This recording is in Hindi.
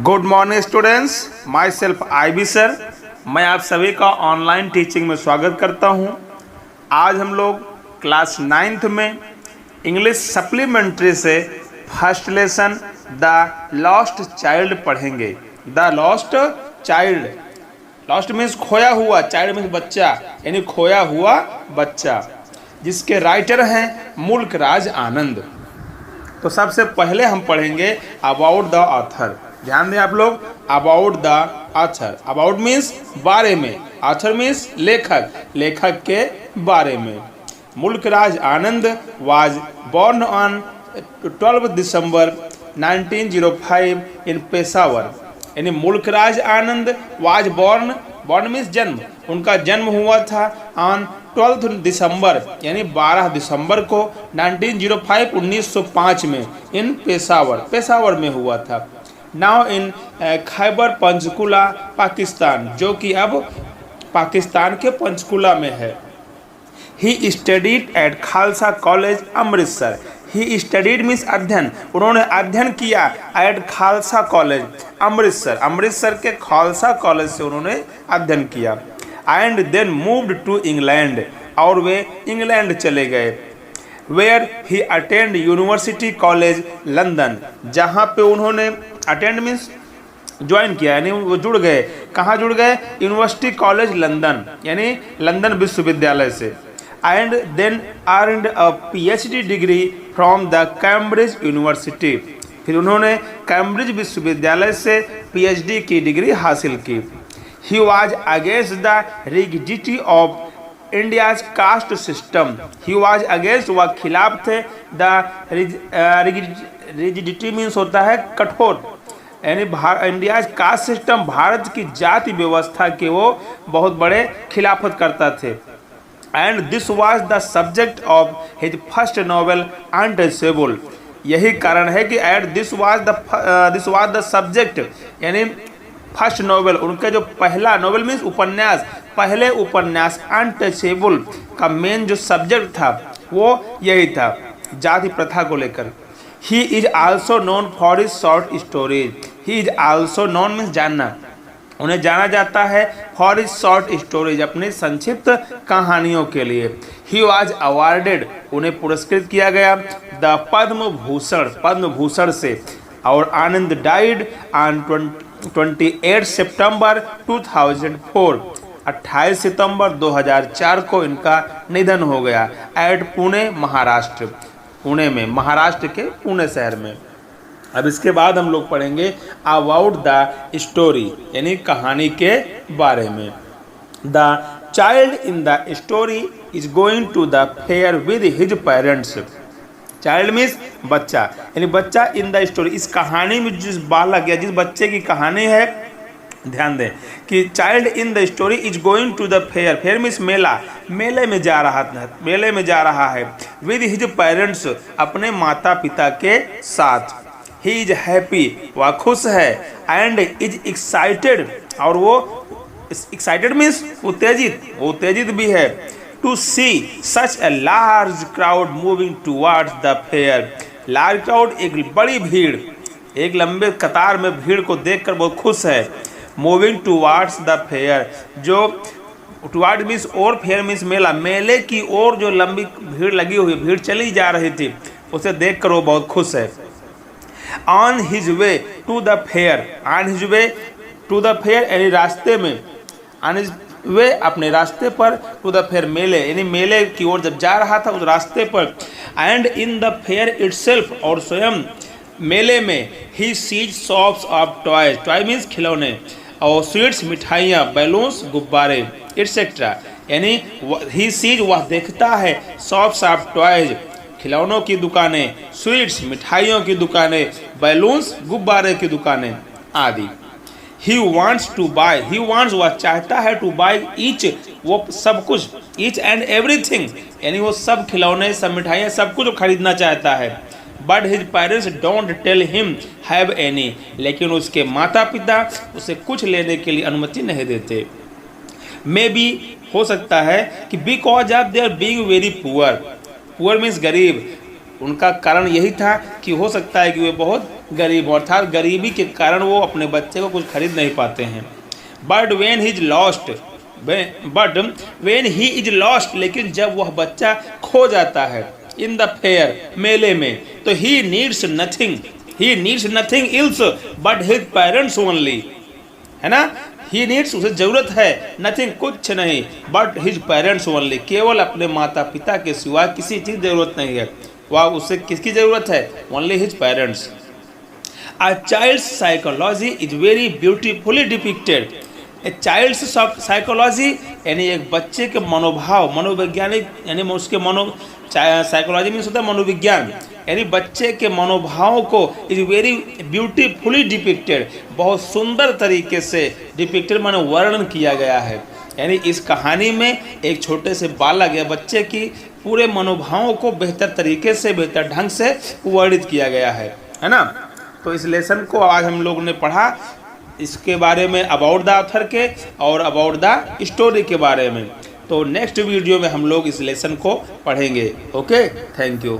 Good morning students, my self IB sir. मैं आप सभी का ऑनलाइन टीचिंग में स्वागत करता हूं। आज हम लोग क्लास 9th में इंग्लिश सप्लीमेंट्री से first lesson the lost child पढ़ेंगे। The lost child, lost means खोया हुआ, चाइल्ड मीन्स बच्चा, यानी खोया हुआ बच्चा, जिसके राइटर हैं मुल्क राज आनंद। तो सबसे पहले हम पढ़ेंगे अबाउट द ऑथर। ध्यान दें आप लोग, about the author. About means बारे में, ऑथर मीन्स लेखक, लेखक के बारे में। मुल्क Raj Anand was born on 12 दिसंबर 1905 इन पेशावर। यानी मुल्क Raj Anand was born, born means जन्म, उनका जन्म हुआ था ऑन 12 दिसंबर यानी 12 दिसंबर को 1905 में इन पेशावर, पेशावर में हुआ था। नाउ इन खैबर पंचकुला पाकिस्तान, जो कि अब पाकिस्तान के पंचकुला में है। He studied at Khalsa college Amritsar. He studied means अध्ययन, उन्होंने अध्ययन किया एट खालसा कॉलेज अमृतसर, अमृतसर के खालसा कॉलेज से उन्होंने अध्ययन किया। And then moved to England, और वे इंग्लैंड चले गए। Where he attend University college London, जहाँ पे उन्होंने अटेंड मीन्स ज्वाइन किया, यानी वो जुड़ गए। कहाँ जुड़ गए? यूनिवर्सिटी कॉलेज लंदन, यानी लंदन विश्वविद्यालय से। And then earned a PhD degree from the Cambridge university, फिर उन्होंने कैम्ब्रिज विश्वविद्यालय से PhD की डिग्री हासिल की। He was against the rigidity of India's caste system. He was against, वह खिलाफ थे, द रिजिडिटी मीन्स होता है कठोर, यानी इंडियाज कास्ट सिस्टम, भारत की जाति व्यवस्था के वो बहुत बड़े खिलाफत करता थे। And this was the subject of his first novel untouchable. यही कारण है कि at this was the subject, यानी फर्स्ट नॉवेल, उनका जो पहला नॉवेल मीन्स उपन्यास, पहले उपन्यास अनटचेबल का मेन जो सब्जेक्ट था वो यही था, जाति प्रथा को लेकर। He is also known for his short stories. He is also known means जानना, उन्हें जाना जाता है फॉर हिज शॉर्ट स्टोरीज, अपनी संक्षिप्त कहानियों के लिए। ही वॉज अवार्डेड, उन्हें पुरस्कृत किया गया द पद्म भूषण, पद्म भूषण से। और आनंद डाइड ऑन 28 सितंबर 2004, 28 सितंबर 2004 को इनका निधन हो गया एट पुणे महाराष्ट्र, पुणे में, महाराष्ट्र के पुणे शहर में। अब इसके बाद हम लोग पढ़ेंगे अबाउट द स्टोरी, यानी कहानी के बारे में। The child in the story is going to the fair with his parents. Child means बच्चा, यानी बच्चा इन द स्टोरी, इस कहानी में जिस बालक या जिस बच्चे की कहानी है, ध्यान दें कि child in the story is going to the fair, fair means मेला, मेले में जा रहा था, मेले में जा रहा है। विद हिज पेरेंट्स, अपने माता पिता के साथ। ही इज हैप्पी, वह खुश है। एंड इज एक्साइटेड, और वो एक्साइटेड मीन्स उत्तेजित, वो उत्तेजित भी है। To see such a large crowd moving towards the fair. Large crowd, एक बड़ी भीड़, एक लंबे कतार में भीड़ को देखकर बहुत खुश है। मूविंग टूवर्ड्स द फेयर, जो टूवर्ड मीन्स और, फेयर मीन्स मेला, मेले की ओर जो लंबी भीड़ लगी हुई, भीड़ चली जा रही थी, उसे देखकर वो बहुत खुश है। On his way to the fair, on his way to the fair, यानी रास्ते में, ऑन हिज वे अपने रास्ते पर, टू द फेयर मेले, यानी मेले की ओर जब जा रहा था उस रास्ते पर। And in the fair itself, और स्वयं मेले में, he sees shops of toys, toy means खिलौने, और स्वीट्स मिठाइयाँ, बैलून्स गुब्बारे, एटसेट्रा, यानी ही सीज वह देखता है, शॉप्स ऑफ टॉयज खिलौनों की दुकानें, स्वीट्स मिठाइयों की दुकानें, बैलून्स गुब्बारे की दुकानें आदि। He wants to buy, he wants वह चाहता है, टू बाय ईच, वो सब कुछ, ईच एंड एवरीथिंग, यानी वो सब खिलौने, सब मिठाइयाँ, सब कुछ खरीदना चाहता है। But his parents don't tell him have any, लेकिन उसके माता पिता उसे कुछ लेने के लिए अनुमति नहीं देते। मे बी, हो सकता है कि because of they are being very poor, poor means गरीब, उनका कारण यही था कि हो सकता है कि वे बहुत गरीब, अर्थात गरीबी के कारण वो अपने बच्चे को कुछ खरीद नहीं पाते हैं। But when he is lost लेकिन जब वह बच्चा खो जाता है इन द फेयर, मेले में, तो he needs nothing else but his parents only, है ना। ही नीड्स, उसे जरूरत है, नथिंग, कुछ नहीं, बट हिज पेरेंट्स ओनली, केवल अपने माता पिता के सिवा किसी चीज़ जरूरत नहीं है। वह उसे किसकी जरूरत है? Only his parents. A child's psychology is very beautifully depicted. A child's psychology यानी एक बच्चे के मनोभाव, मनोवैज्ञानिक, यानी उसके साइकोलॉजी में होता है मनोविज्ञान, यानी बच्चे के मनोभावों को इज वेरी ब्यूटीफुली डिपिक्टेड, बहुत सुंदर तरीके से डिपिक्टेड माने वर्णन किया गया है। यानी इस कहानी में एक छोटे से बालक या बच्चे की पूरे मनोभावों को बेहतर तरीके से, बेहतर ढंग से वर्णित किया गया है ना। तो इस लेसन को आज हम लोग ने पढ़ा, इसके बारे में अबाउट द ऑथर के और अबाउट द स्टोरी के बारे में। तो नेक्स्ट वीडियो में हम लोग इस लेसन को पढ़ेंगे। Okay, thank you.